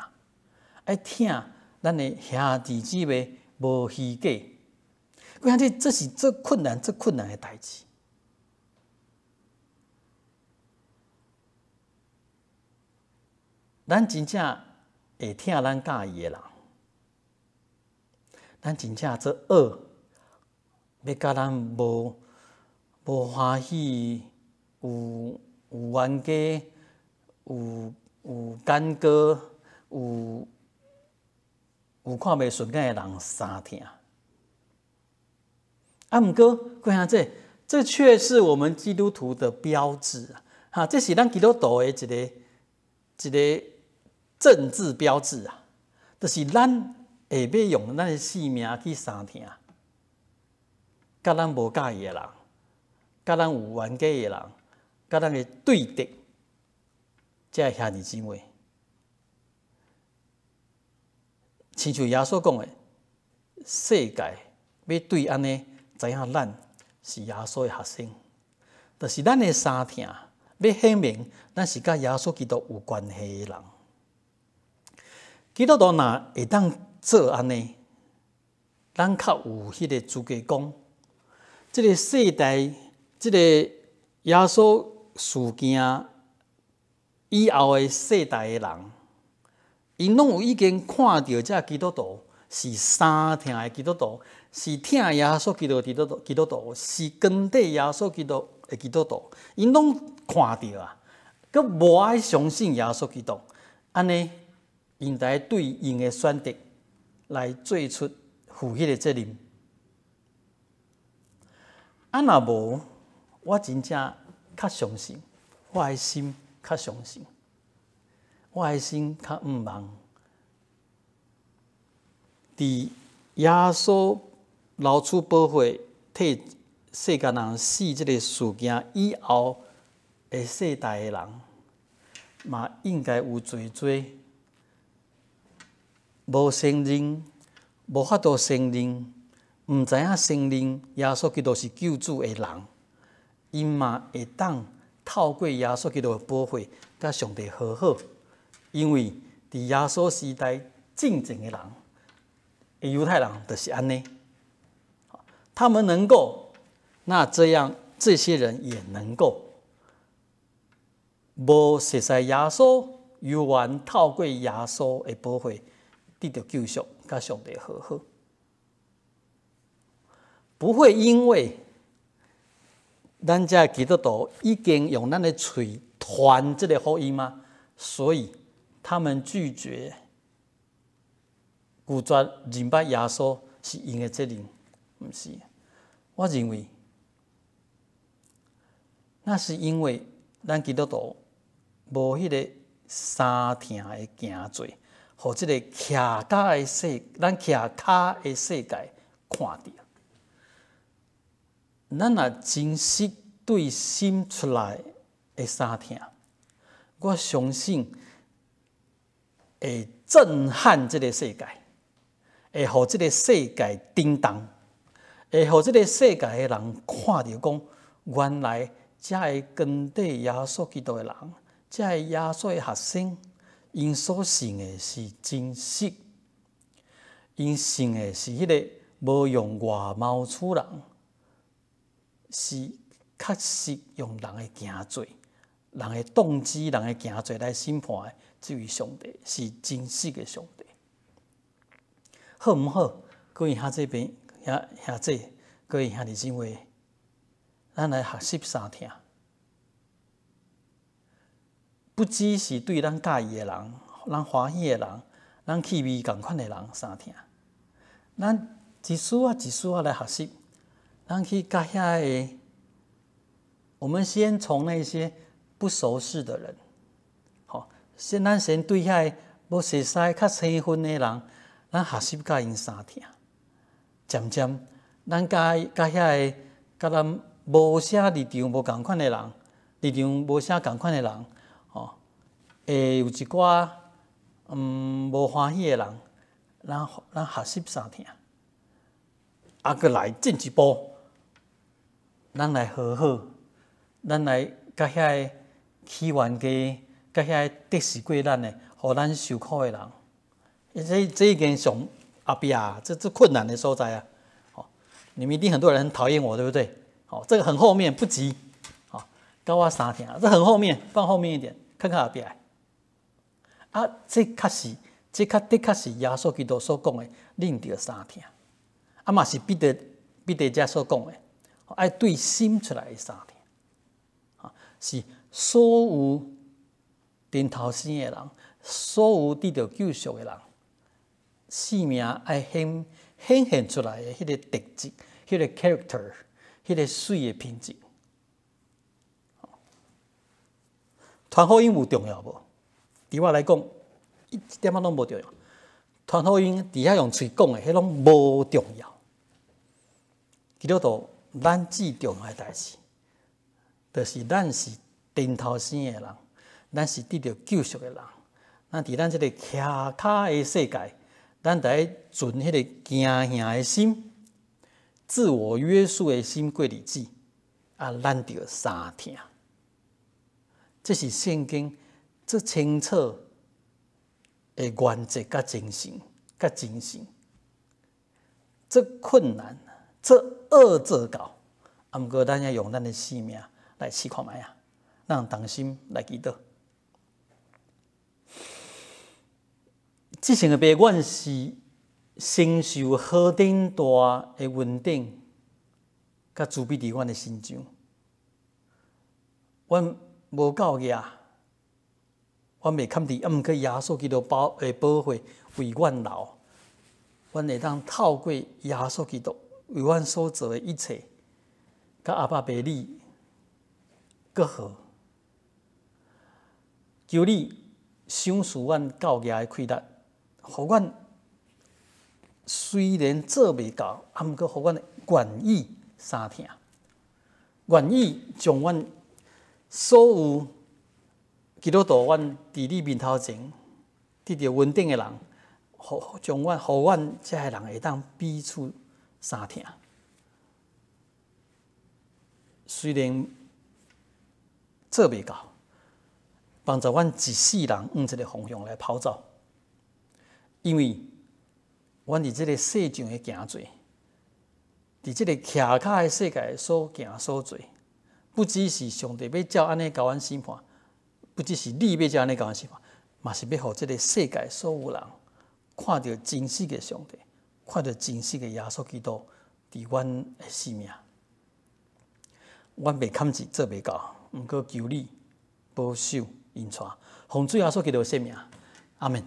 爱听咱的兄弟姊妹无虚假。我想这是最困难的代志。咱真正会听咱介意的人，咱真正做恶，要甲咱无欢喜，有冤家，有干戈，有看袂顺眼的人三听。毋过，各位兄这却是我们基督徒的标志啊！这是咱基督徒的一个政治标志啊，就是咱会要用咱的性命去三听，甲咱无介意的人。甲咱有冤家的人，甲咱的对敌，这兄弟姊妹，亲像耶稣讲的，世界要对安尼知影咱是耶稣的学生，就是咱的三听，要显明咱是甲耶稣基督有关系的人。基督徒若会当做安尼，咱较有迄个资格讲，这个世代。这个耶稣事件以后的世代的人，因拢有已经看到这基督徒是三听的基督徒，是听耶稣基督的基督徒，是跟对耶稣基督的基督徒，因拢看到啊，佮无爱相信耶稣基督，安尼因在对因的选择来做出负迄个责任。若无，我真正较相信，我的心较相信，我的心较毋茫。伫耶稣流出宝血替世间人死这个事件以后的世代的人，嘛应该有侪侪无承认、无法度承认、毋知影承认耶稣基督是救主的人，因嘛会当透过耶稣基督的宝血，甲上帝和好，因为伫耶稣时代正正的人。犹太人就是安尼，他们能够，那这样这些人也能够，无实在耶稣，犹原透过耶稣的宝血得到救赎，甲上帝和好，不会因为咱这基督徒已经用咱的嘴传这个福音吗？所以他们拒绝。拒绝认捌耶稣是因的责任，毋是。我认为，那是因为咱基督徒无迄个三听的行做，互即个徛脚的咱徛脚的世界看到。咱若真实对心出来的三听，我相信会震撼即个世界。会互这个世界震动，会互这个世界的人看到讲，原来这个跟底耶稣基督的人，这个耶稣的学生，因所信的是真实，因信的是迄个无用外貌处人，是确实用人的行做、人的动机、人的行做来审判的这位上帝，是真实的上帝。好毋好？各位兄这边兄姐，各位兄弟姊妹，咱来学习三听。不只是对咱介意的人、咱欢喜的人、咱气味共款的人三听，咱一丝仔一丝仔来学习。咱去甲遐个，我们先从那些不熟识的人，咱先对遐个无熟悉、较生分的人。咱学习甲因三听，渐渐，咱甲遐个甲咱无啥立场无共款的人，立场无啥共款的人，会有一寡无欢喜的人，咱学习三听，阁来进一步，咱来和好，咱来甲遐个起源家，甲遐个得势过咱的，互咱受苦的人。这已经上后壁啊，这困难的所在啊！你们一定很多人很讨厌我，对不对？这个很后面不急，教我三听，这很后面，放后面一点，看看后壁。这的确是耶稣基督所讲的，恁着三听。嘛是彼得家所讲的，爱对心出来的三听。是所有顶头生的人，所有得到救赎的人。生命爱显现出来的迄个特质，迄个 character， 迄个水的品质。传福音有重要无？对我来讲，一点仔拢无重要。传福音伫遐用嘴讲的，迄拢无重要。基督徒，咱最重要的代志，就是咱是顶头生的人，咱是得到救赎的人。咱伫咱这个徛脚的世界。咱得存迄个惊吓的心，自我约束的心过日子，咱着三听。这是圣经最清楚的原则甲精神，这困难，这恶做到，毋过咱要用咱的性命来试看卖啊，咱同心来祈祷。即成的悲愿是承受何等大的稳定，甲慈悲伫阮的心上。阮无够额，阮袂堪伫，毋过耶稣基督的宝血为阮流，阮会当透过耶稣基督为阮所做的一切，甲阿爸爸你搁好，求你赏赐阮教业的气力，互阮虽然做袂到，啊，毋过互阮愿意三听，愿意将阮所有基督徒，阮伫你面头前得到稳定的人，互阮遮个人会当彼此相听。虽然做袂到，帮助阮一世人往一个方向来跑走，因为阮伫即个世上的行做，伫即个骑脚的世界所行所做，不只是上帝要照安尼甲阮审判，不只是你要照安尼甲阮审判，嘛是要互即个世界所有人看到真实的上帝，看到真实的耶稣基督伫阮的生命。阮袂堪是做袂到，毋过求你保守引带，奉主耶稣基督的圣名，阿门。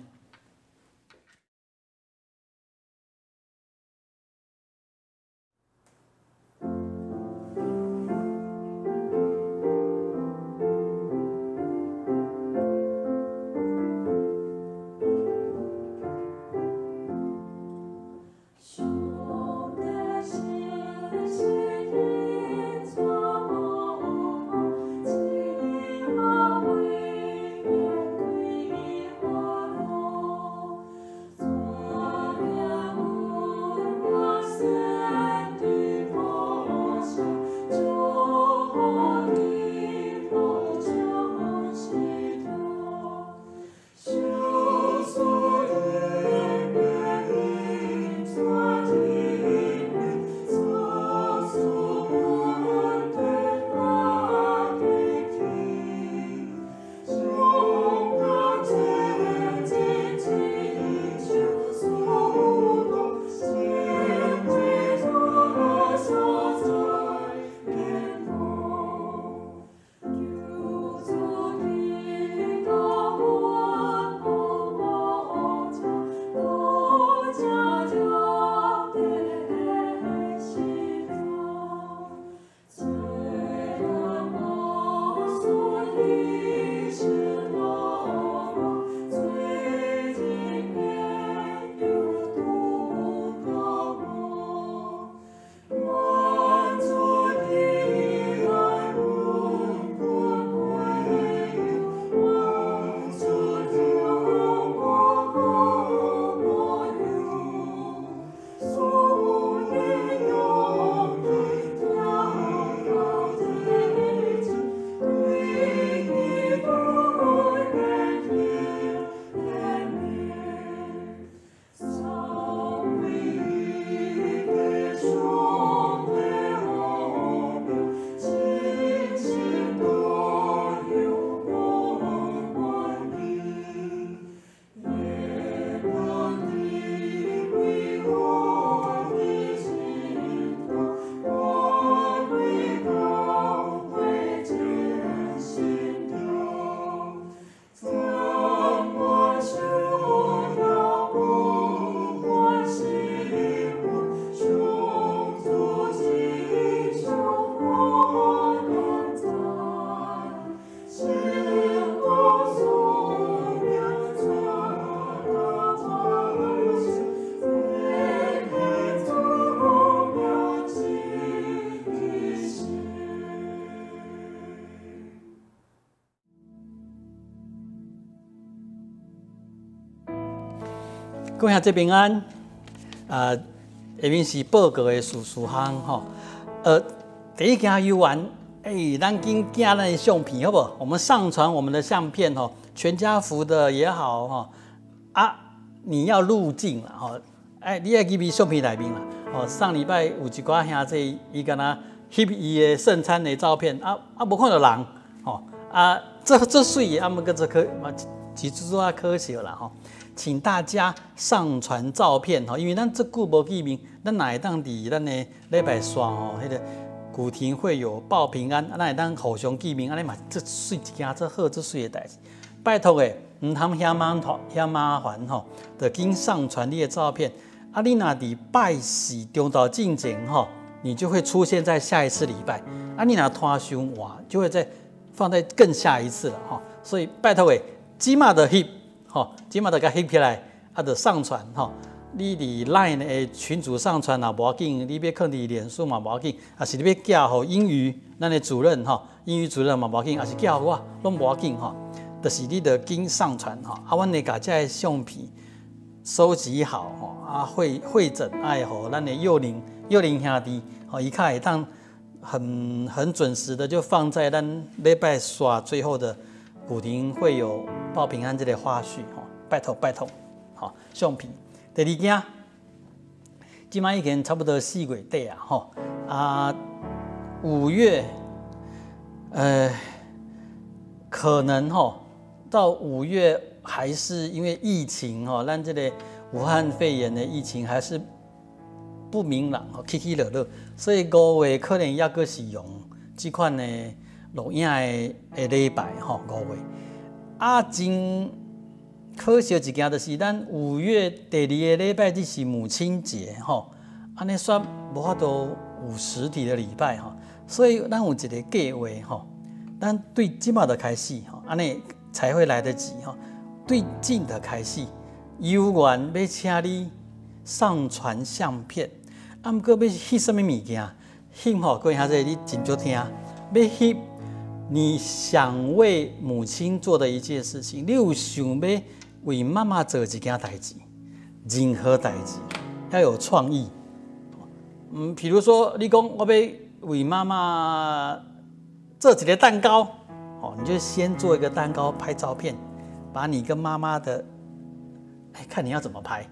各位兄弟平安，下面是报告的事项吼。第一件游玩，咱紧寄咱的相片好不好？我们上传我们的相片吼，全家福的也好吼，你要入境啦吼，你要记笔相片内面啦。上礼拜有一寡兄弟伊敢若翕伊的圣餐的照片，无看到人吼，这水的，毋过这可其实做可惜啦吼。请大家上传照片吼，因为咱这久无见面，咱哪会当伫咱的礼拜三吼，迄个古亭会有报平安，咱会当互相见面，安尼嘛，这水一件，这好，这水的代志。拜托诶，唔通嫌麻烦吼，就紧上传你的照片，啊，你若伫拜四中昼进前吼，你就会出现在下一次礼拜。啊，你若拖伤晚，就会再放在更下一次了吼。所以拜托诶，即马的翕吼，即马的甲翕起来，啊，就上传吼。你伫 LINE 的群组上传也无要紧，你要放伫脸书嘛无要紧，啊是你要寄予英语咱的主任吼，英语主任嘛无要紧，啊是寄予我拢无要紧吼。就是你得紧上传吼，啊，阮会甲这些相片收集好吼，啊会诊爱互咱的幼龄兄弟吼，伊较会当很准时的就放在咱礼拜刷最后的古亭会有报平安这个花絮吼，拜托吼，相片。第二件，即摆已经差不多4月底啊吼，啊5月，可能吼到5月还是因为疫情吼，咱这个武汉肺炎的疫情还是不明朗吼，起起落落，所以5月可能也阁是用这款的录影的礼拜吼，5月啊真。可惜一件就是咱5月第2个礼拜日是母亲节吼，安尼煞无法度有实体的礼拜吼，所以咱有一个计划吼，咱对即马的开始吼，安尼才会来得及吼。对近的开始，有缘要请你上传相片，啊，毋过要翕什么物件？翕吼，各位兄弟你真少听，要翕你想为母亲做的一件事情，你有想要为妈妈做一件代志，任何代志要有创意。比如说你讲我要为妈妈做一个蛋糕，你就先做一个蛋糕，拍照片，把你跟妈妈的，看你要怎么拍。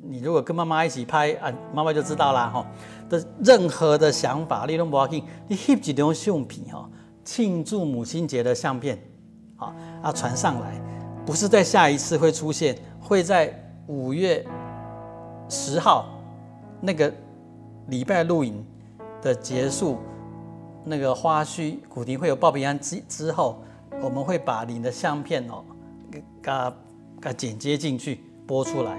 你如果跟妈妈一起拍啊，妈妈就知道啦哈。的任何的想法，你都不要紧，你翕一张相片哈，庆祝母亲节的相片，啊传上来。不是在下一次会出现，会在5月10号那个礼拜录影的结束，那个花絮古亭会有报平安之后，我们会把你的相片给剪接进去播出来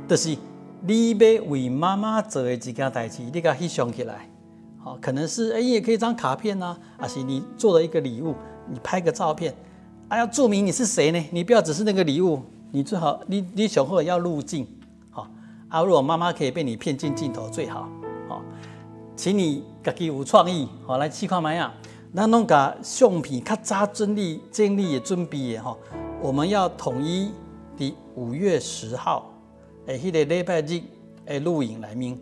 就是你要为妈妈做的一件代志，你给它想起来，可能是也可以张卡片啊，还是你做了一个礼物，你拍个照片。要注明你是谁呢？你不要只是那个礼物，你最好你上好要入镜，如果妈妈可以被你骗进镜头最好，请你自己有创意，来试看卖啊。咱拢甲相片较早整理的准备的我们要统一伫5月10号迄个礼拜日的录影内面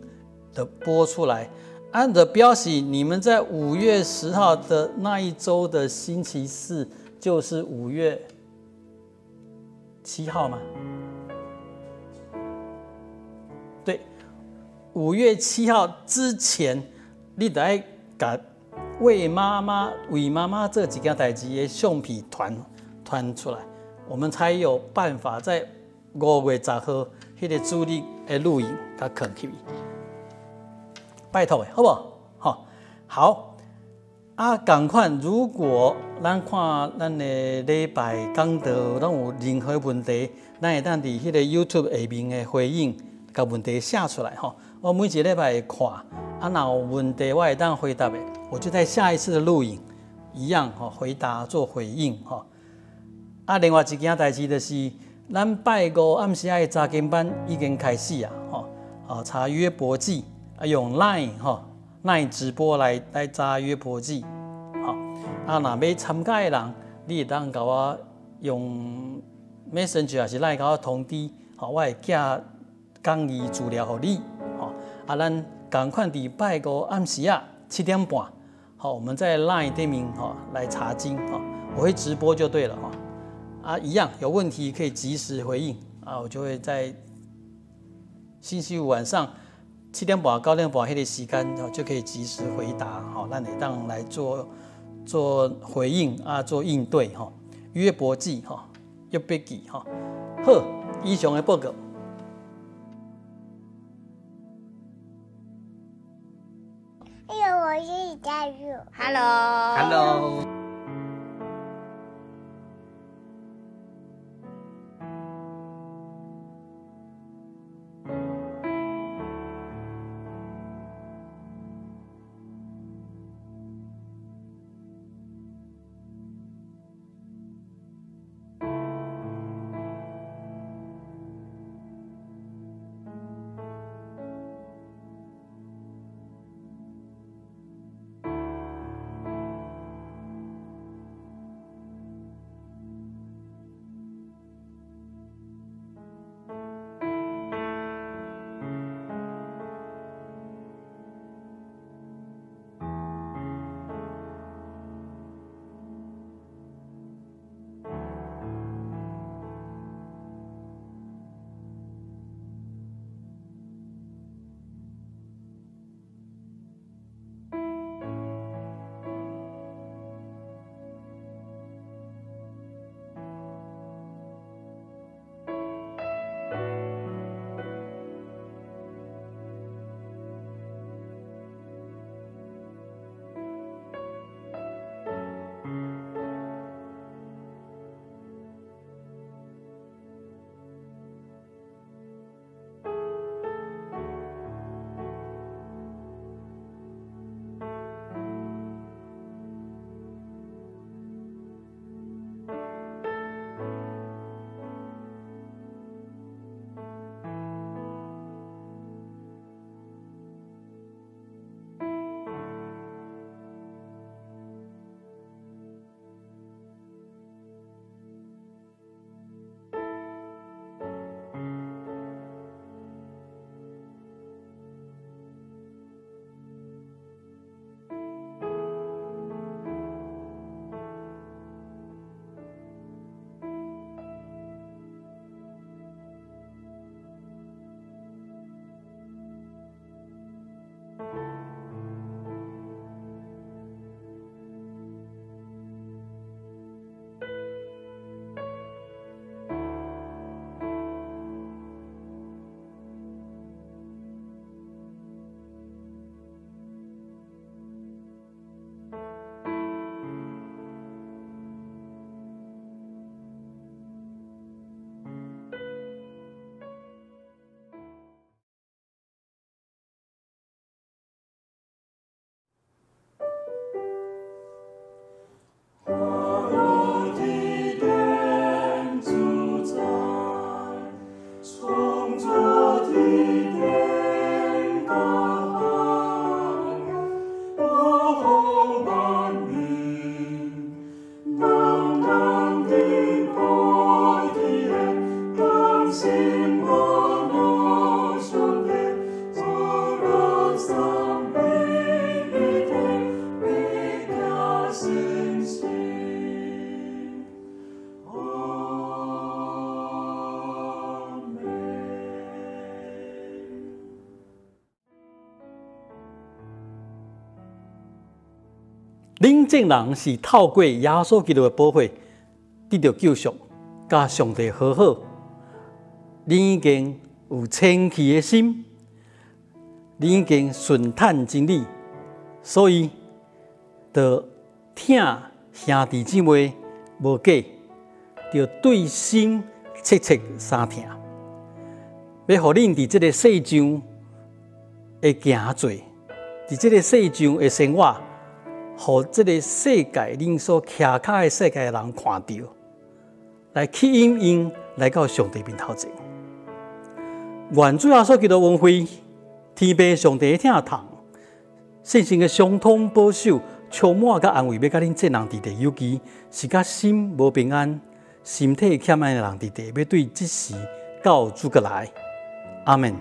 的播出来，按着表示你们在5月10号的那一周的星期四。就是5月7号吗？对，5月7号之前，你得爱把为妈妈这几件代志的相片传出来，我们才有办法在5月10号迄个主日的录影甲放起。拜托的，好不好？好。同款，如果咱看咱的礼拜讲道，咱有任何问题，咱会当伫迄个 YouTube 下面的回应，把问题写出来我每一个礼拜会看，若有问题我会当回答的，我就在下一次的录影一样回答做回应另外一件代志就是，咱拜5暗时的查经班已经开始查约伯记用 LINE 直播来查约伯记，若要参加的人，你会当甲我用 Messenger 还是 LINE 甲我通知，我会寄讲义资料给你，咱同款伫拜5暗时7点半，我们在 LINE 对面来查经，我会直播就对了一样有问题可以及时回应我就会在星期五晚上。7点半、9点半迄个时间就可以及时回答，咱会当来做回应做应对约伯记约伯记好，以上的报告。我是佳玉。Hello。恁这人是透过耶稣基督的宝血得到救赎，甲上帝和好。恁已经有清气的心，恁已经顺探真理，所以就疼兄弟姊妹无假，就对心切切相疼。要互恁伫这个世上会行做，伫这个世上会生活，互这个世界恁所徛卡的世界的人看到，来吸引因来到上帝面头前。愿主耶稣基督恩惠、天父上帝的疼痛、圣神的相通保守、充满甲安慰，要甲恁这人伫地，尤其是甲心无平安、身体欠安的人伫地，要对即时到主过来。阿门。